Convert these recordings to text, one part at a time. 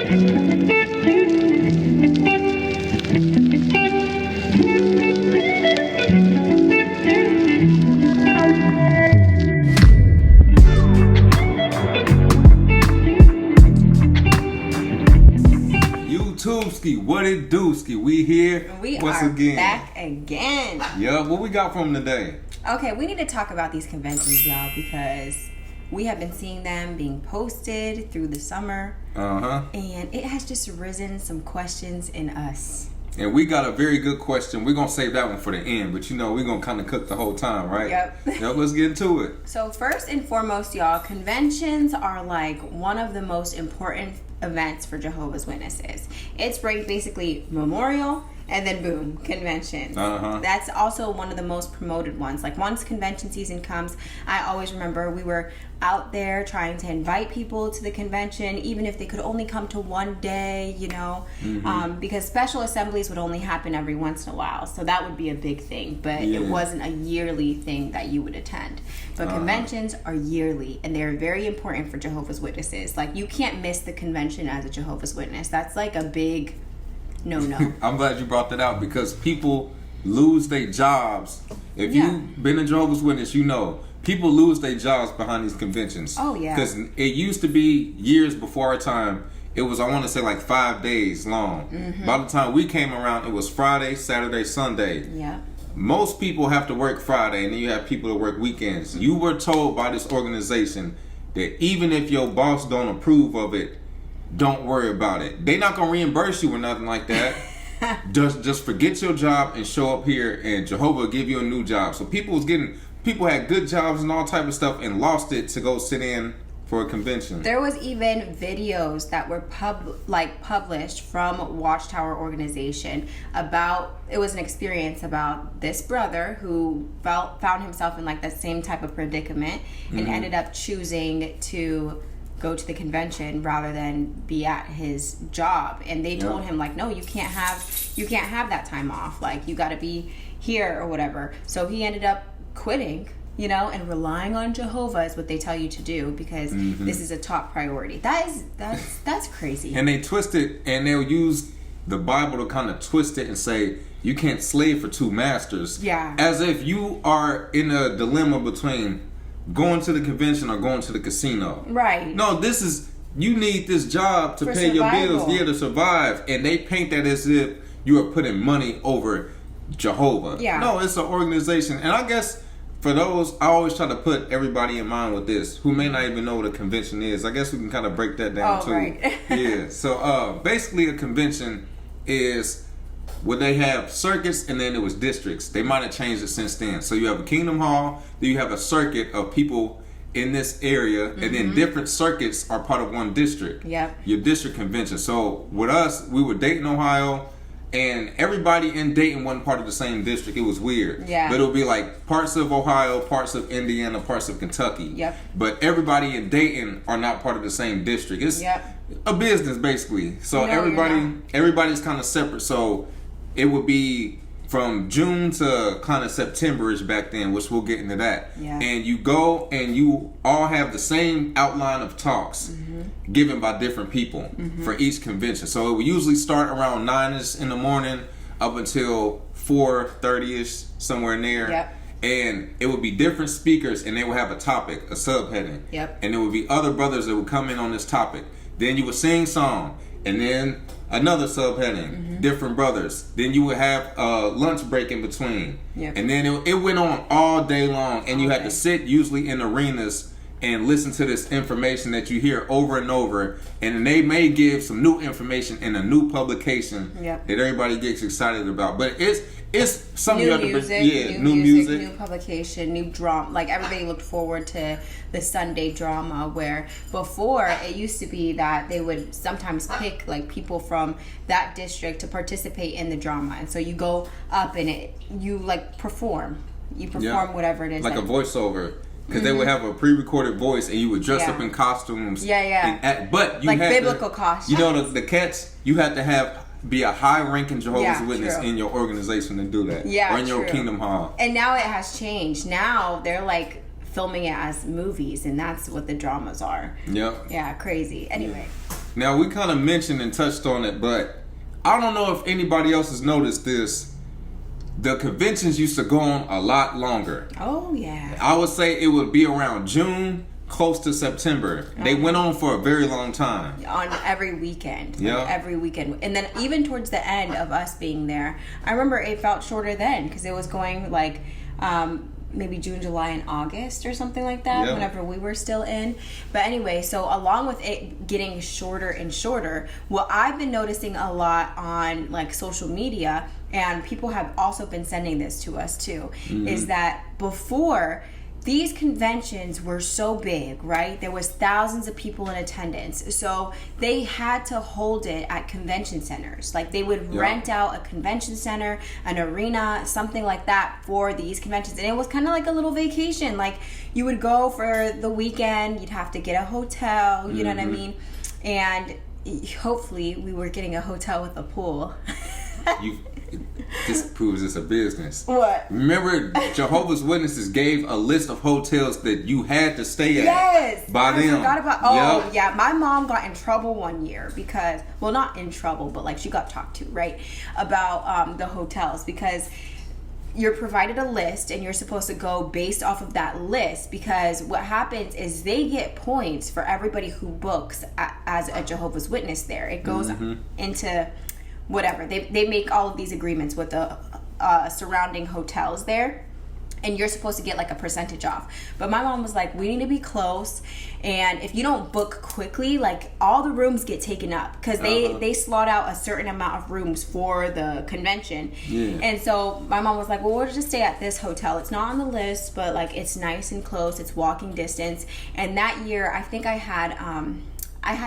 YouTubeski, what it do, ski? We here once again. Back again. Yeah, what we got from today? Okay, we need to talk about these conventions, y'all, because we have been seeing them being posted through the summer. And it has just risen some questions in us. And we got a very good question. We're going to save that one for the end, but we're going to kind of cook the whole time, right? Yep. Let's get into it. So first and foremost, y'all, conventions are like one of the most important events for Jehovah's Witnesses. It's basically memorial and then boom, convention. That's also one of the most promoted ones. Like once convention season comes, I always remember we were out there trying to invite people to the convention, even if they could only come to one day, because special assemblies would only happen every once in a while. So that would be a big thing, but it wasn't a yearly thing that you would attend. But conventions are yearly, and they're very important for Jehovah's Witnesses. Like you can't miss the convention as a Jehovah's Witness. That's like a big no. I'm glad you brought that out because people lose their jobs. If you've been a Jehovah's Witness, people lose their jobs behind these conventions. Oh, yeah. Because it used to be years before our time. It was, I want to say, like 5 days long. By the time we came around, it was Friday, Saturday, Sunday. Yeah. Most people have to work Friday, and then you have people that work weekends. You were told by this organization that even if your boss don't approve of it, don't worry about it. They're not gonna reimburse you or nothing like that. just forget your job and show up here, and Jehovah will give you a new job. So people had good jobs and all type of stuff and lost it to go sit in for a convention. There was even videos that were published from Watchtower organization about, it was an experience about this brother who found himself in like the same type of predicament and ended up choosing to go to the convention rather than be at his job. And they told him like, no, you can't have that time off. Like you got to be here or whatever. So he ended up quitting, and relying on Jehovah is what they tell you to do because this is a top priority. That's crazy. And they twist it, and they'll use the Bible to kind of twist it and say you can't slave for two masters. Yeah. As if you are in a dilemma between going to the convention or going to the casino. Right. No, you need this job to pay your bills, to survive. And they paint that as if you are putting money over Jehovah. Yeah. No, it's an organization. And I guess for those, I always try to put everybody in mind with this who may not even know what a convention is. I guess we can kind of break that down too. Right. Yeah. So basically a convention is where they have circuits and then it was districts. They might have changed it since then. So you have a Kingdom Hall, then you have a circuit of people in this area, and then different circuits are part of one district. Yep. Your district convention. So with us, we were Dayton, Ohio, and everybody in Dayton wasn't part of the same district. It was weird. Yeah. But it would be like parts of Ohio, parts of Indiana, parts of Kentucky. Yep. But everybody in Dayton are not part of the same district. It's a business basically. So everybody's kind of separate. So it would be from June to kind of September-ish back then, which we'll get into that. Yeah. And you go and you all have the same outline of talks given by different people for each convention. So it would usually start around 9ish in the morning up until 4:30ish, somewhere in there. Yep. And it would be different speakers, and they would have a topic, a subheading. Yep. And there would be other brothers that would come in on this topic. Then you would sing song, and then another subheading, different brothers. Then you would have a lunch break in between. Yep. And then it went on all day long, and you had to sit usually in arenas and listen to this information that you hear over and over. And they may give some new information in a new publication that everybody gets excited about. But it's something you have to new music, new publication, new drama. Like everybody looked forward to the Sunday drama, where before it used to be that they would sometimes pick like people from that district to participate in the drama, and so you go up and you perform whatever it is, like a voiceover. Because they would have a pre-recorded voice, and you would dress up in costumes. But you had biblical costumes. The cats, you had to be a high-ranking Jehovah's Witness in your organization to do that. Yeah, or in your Kingdom Hall. And now it has changed. Now they're filming it as movies, and that's what the dramas are. Yep. Yeah, crazy. Anyway. Now, we kind of mentioned and touched on it, but I don't know if anybody else has noticed this. The conventions used to go on a lot longer. Oh, yeah. I would say it would be around June, close to September. They went on for a very long time. On every weekend. Yeah. Like every weekend. And then even towards the end of us being there, I remember it felt shorter then because it was going like maybe June, July, and August or something like that, whenever we were still in. But anyway, so along with it getting shorter and shorter, what I've been noticing a lot on like social media, and people have also been sending this to us too, is that before, these conventions were so big, right? There was thousands of people in attendance. So they had to hold it at convention centers. Like they would rent out a convention center, an arena, something like that for these conventions. And it was kind of like a little vacation. Like you would go for the weekend, you'd have to get a hotel, you know what I mean? And hopefully we were getting a hotel with a pool. This proves it's a business. What? Remember, Jehovah's Witnesses gave a list of hotels that you had to stay at. Yes. By them. I forgot about. Oh, yeah. My mom got in trouble one year because, well, not in trouble, but like she got talked to, right, about the hotels because you're provided a list and you're supposed to go based off of that list, because what happens is they get points for everybody who books as a Jehovah's Witness there. It goes into whatever. They make all of these agreements with the surrounding hotels there, and you're supposed to get like a percentage off. But my mom was like, we need to be close, and if you don't book quickly, like all the rooms get taken up because they slot out a certain amount of rooms for the convention. And so my mom was like, well, we'll just stay at this hotel. It's not on the list, but like it's nice and close, it's walking distance. And that year I think I had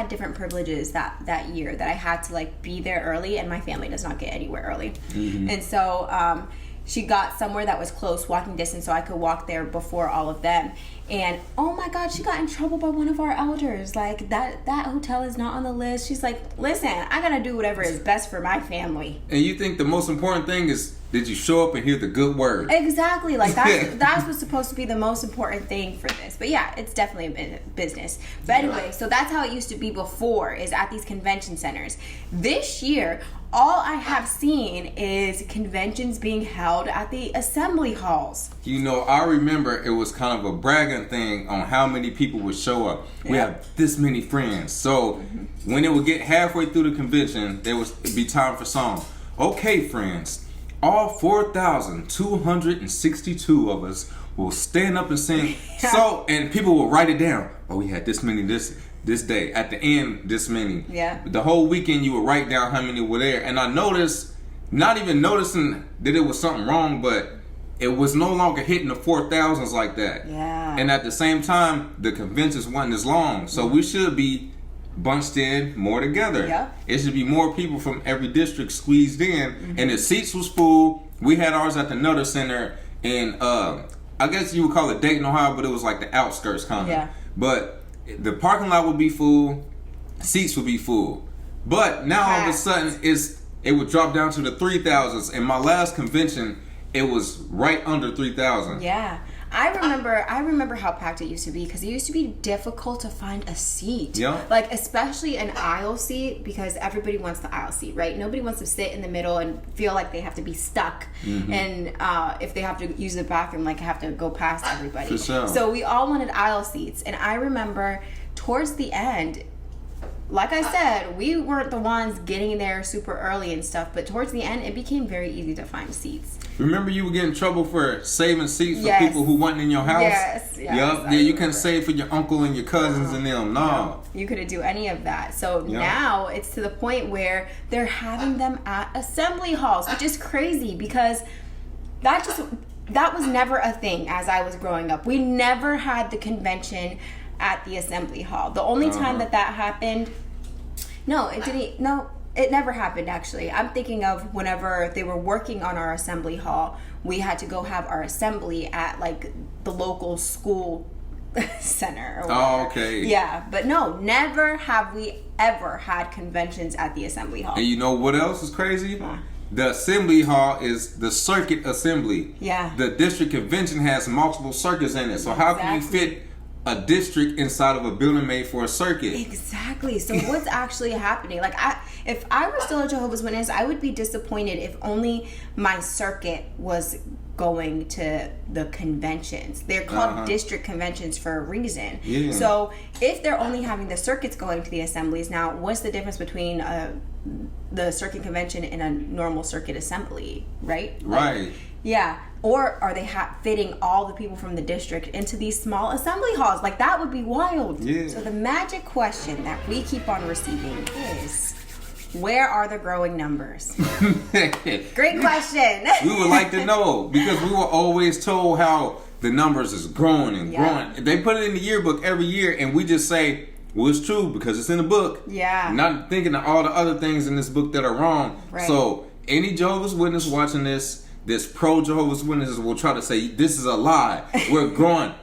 different privileges that year that I had to like be there early, and my family does not get anywhere early. And so she got somewhere that was close, walking distance, so I could walk there before all of them. And oh my God, she got in trouble by one of our elders. Like that hotel is not on the list. She's like, listen, I gotta do whatever is best for my family. And you think the most important thing is, did you show up and hear the good word? Exactly. Like that's what's supposed to be the most important thing for this. But yeah, it's definitely a business. But anyway, so that's how it used to be before, is at these convention centers. This year, all I have seen is conventions being held at the assembly halls. You know, I remember it was kind of a bragging thing on how many people would show up. We have this many friends. So when it would get halfway through the convention, it'd be time for song. Okay, friends, all 4,262 of us will stand up and sing. So, and people will write it down. Oh, we had this many this day. At the end, this many. The whole weekend, you would write down how many were there. And I noticed, not even noticing that it was something wrong, but it was no longer hitting the 4,000s like that. And at the same time, the conventions wasn't as long. So we should be bunched in more together. It should be more people from every district squeezed in. And the seats was full. We had ours at the Nutter Center in, I guess you would call it Dayton, Ohio, but it was like the outskirts kind of. But the parking lot would be full, seats would be full. But now all of a sudden it would drop down to the 3,000s. In my last convention, it was right under 3,000. I remember how packed it used to be, because it used to be difficult to find a seat. Like especially an aisle seat, because everybody wants the aisle seat, right? Nobody wants to sit in the middle and feel like they have to be stuck. And if they have to use the bathroom, like have to go past everybody. For sure. So we all wanted aisle seats. And I remember towards the end, like I said, we weren't the ones getting there super early and stuff, but towards the end, it became very easy to find seats. Remember you would get in trouble for saving seats for people who wasn't in your house? Yeah, you couldn't save for your uncle and your cousins and them. No. You couldn't do any of that. So now it's to the point where they're having them at assembly halls, which is crazy, because that was never a thing as I was growing up. We never had the convention at the assembly hall. The only time that happened, it never happened, actually. I'm thinking of whenever they were working on our assembly hall, we had to go have our assembly at like the local school center or whatever. Yeah, but no, never have we ever had conventions at the assembly hall. And you know what else is crazy? The assembly hall is the circuit assembly. The district convention has multiple circuits in it. So how can you fit a district inside of a building made for a circuit. Exactly. So what's actually happening? Like, if I were still a Jehovah's Witness, I would be disappointed if only my circuit was going to the conventions. They're called district conventions for a reason. Yeah. So if they're only having the circuits going to the assemblies, now what's the difference between the circuit convention and a normal circuit assembly, right? Right. Yeah. Or are they fitting all the people from the district into these small assembly halls? Like, that would be wild. Yeah. So the magic question that we keep on receiving is, where are the growing numbers? Great question. We would like to know, because we were always told how the numbers is growing and growing. They put it in the yearbook every year, and we just say, well, it's true because it's in the book. Yeah. Not thinking of all the other things in this book that are wrong. Right. So any Jehovah's Witness watching this pro Jehovah's Witnesses will try to say this is a lie. We're growing.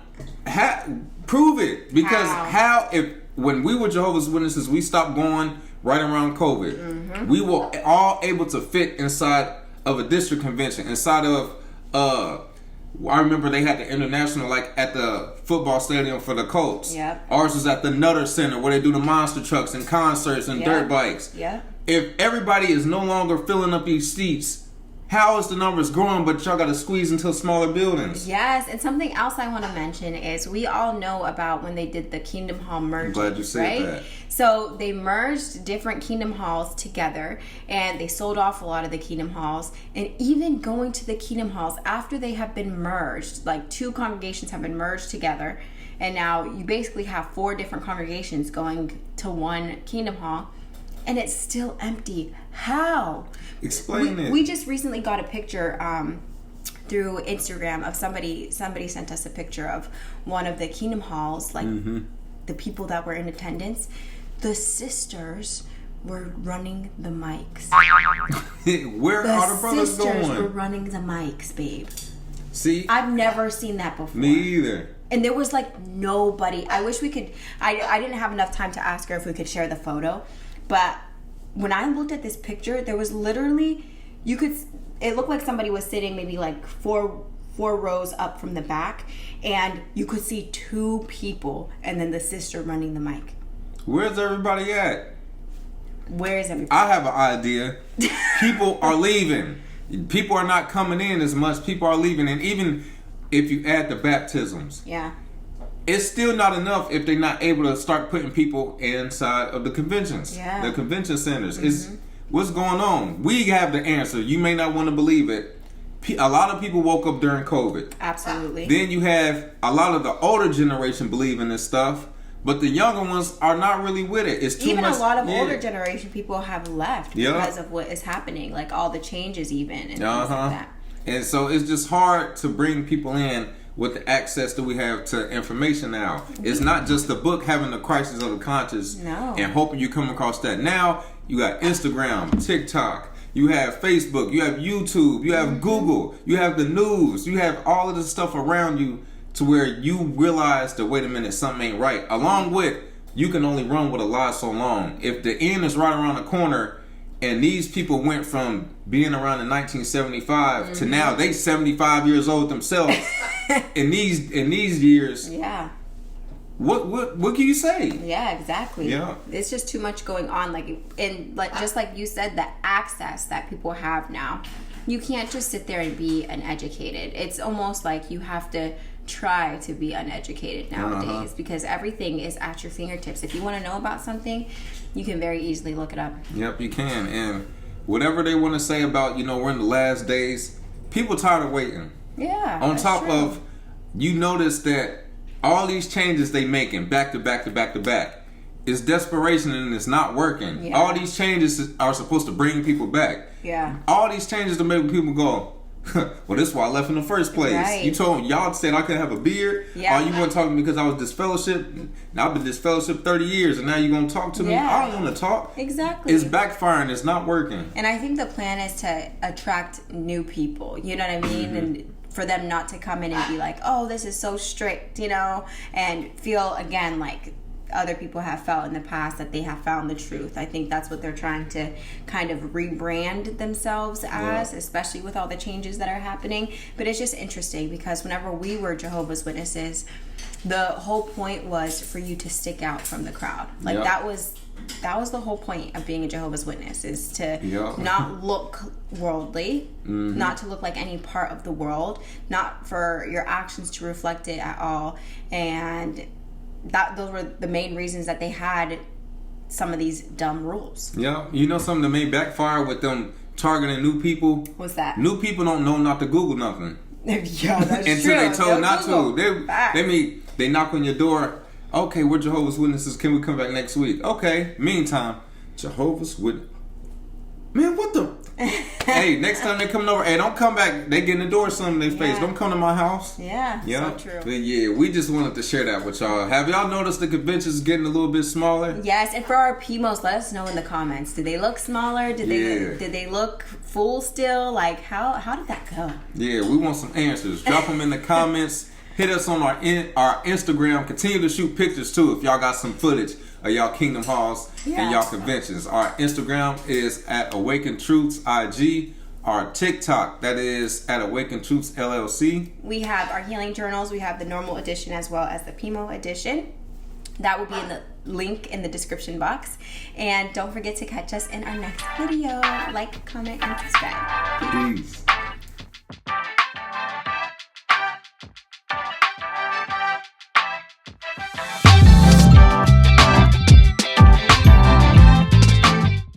Prove it, because if when we were Jehovah's Witnesses, we stopped going right around COVID. Mm-hmm. We were all able to fit inside of a district convention, inside of I remember they had the international, like at the football stadium for the Colts. Yep. Ours was at the Nutter Center where they do the monster trucks and concerts and dirt bikes. Yeah. If everybody is no longer filling up these seats, how is the numbers growing, but y'all got to squeeze into smaller buildings? Yes, and something else I want to mention is we all know about when they did the Kingdom Hall merging. I'm glad you said that. So they merged different Kingdom Halls together, and they sold off a lot of the Kingdom Halls. And even going to the Kingdom Halls after they have been merged, like 2 congregations have been merged together, and now you basically have 4 different congregations going to one Kingdom Hall, and it's still empty. How? Explain it. We just recently got a picture through Instagram of somebody sent us a picture of one of the Kingdom Halls, like the people that were in attendance. The sisters were running the mics. Where are the brothers going? The sisters were running the mics, babe. See? I've never seen that before. Me either. And there was like nobody. I wish we could. I didn't have enough time to ask her if we could share the photo. But when I looked at this picture, there was literally, it looked like somebody was sitting maybe like four rows up from the back, and you could see 2 people, and then the sister running the mic. Where's everybody at? Where is everybody? I have an idea. People are leaving. People are not coming in as much. People are leaving. And even if you add the baptisms, it's still not enough if they're not able to start putting people inside of the conventions, the convention centers. It's what's going on. We have the answer. You may not want to believe it. A lot of people woke up during COVID. Absolutely. Then you have a lot of the older generation believe in this stuff, but the younger ones are not really with it. It's too even much. A lot of older generation people have left because of what is happening, like all the changes even and things like that. And so it's just hard to bring people in with the access that we have to information now. It's not just the book having the crisis of the conscious and hoping you come across that. Now you got Instagram, TikTok, you have Facebook, you have YouTube, you have Google, you have the news, you have all of this stuff around you to where you realize that, wait a minute, something ain't right. Along with, you can only run with a lie so long. If the end is right around the corner, and these people went from being around in 1975 to now they 75 years old themselves. in these years, what can you say? Yeah, exactly. Yeah, it's just too much going on. Just like you said, the access that people have now, you can't just sit there and be uneducated. It's almost like you have to try to be uneducated nowadays because everything is at your fingertips. If you want to know about something, you can very easily look it up. Yep, you can. And whatever they want to say about, we're in the last days, people tired of waiting. Yeah. On top of, you notice that all these changes they making back to back to back to back, it's desperation and it's not working. Yeah. All these changes are supposed to bring people back. Yeah. All these changes to make people go, well, this is why I left in the first place. Right. You told y'all said I couldn't have a beard. Yeah. Or you weren't talking to me because I was disfellowship. Now I've been disfellowship 30 years and now you're going to talk to me? I don't want to talk. Exactly. It's backfiring. It's not working. And I think the plan is to attract new people. You know what I mean? And for them not to come in and be like, oh, this is so strict, and feel again like other people have felt in the past that they have found the truth. I think that's what they're trying to kind of rebrand themselves as, especially with all the changes that are happening. But it's just interesting because whenever we were Jehovah's Witnesses, the whole point was for you to stick out from the crowd. Like that was the whole point of being a Jehovah's Witness, is to not look worldly, not to look like any part of the world, not for your actions to reflect it at all. And those were the main reasons that they had some of these dumb rules. Yeah, you know something that may backfire with them targeting new people? What's that? New people don't know not to Google nothing. Yeah, that's until true. they told not to. They knock on your door. Okay, we're Jehovah's Witnesses. Can we come back next week? Okay. Meantime, Jehovah's Witness. Man, what the? Hey, next time they coming over, hey, don't come back. They get in the door, something in their face. Don't come to my house. Yeah, so true. But yeah, we just wanted to share that with y'all. Have y'all noticed the conventions getting a little bit smaller? Yes, and for our PMOs, let us know in the comments. Did they look smaller? Did they look full still? Like, how did that go? Yeah, we want some answers. Drop them in the comments. Hit us on our Instagram. Continue to shoot pictures too if y'all got some footage of y'all Kingdom Halls and y'all conventions. Our Instagram is at Awaken Truths IG. Our TikTok, that is at Awaken Truths LLC. We have our healing journals. We have the normal edition as well as the PMO edition. That will be in the link in the description box. And don't forget to catch us in our next video. Like, comment, and subscribe. Peace.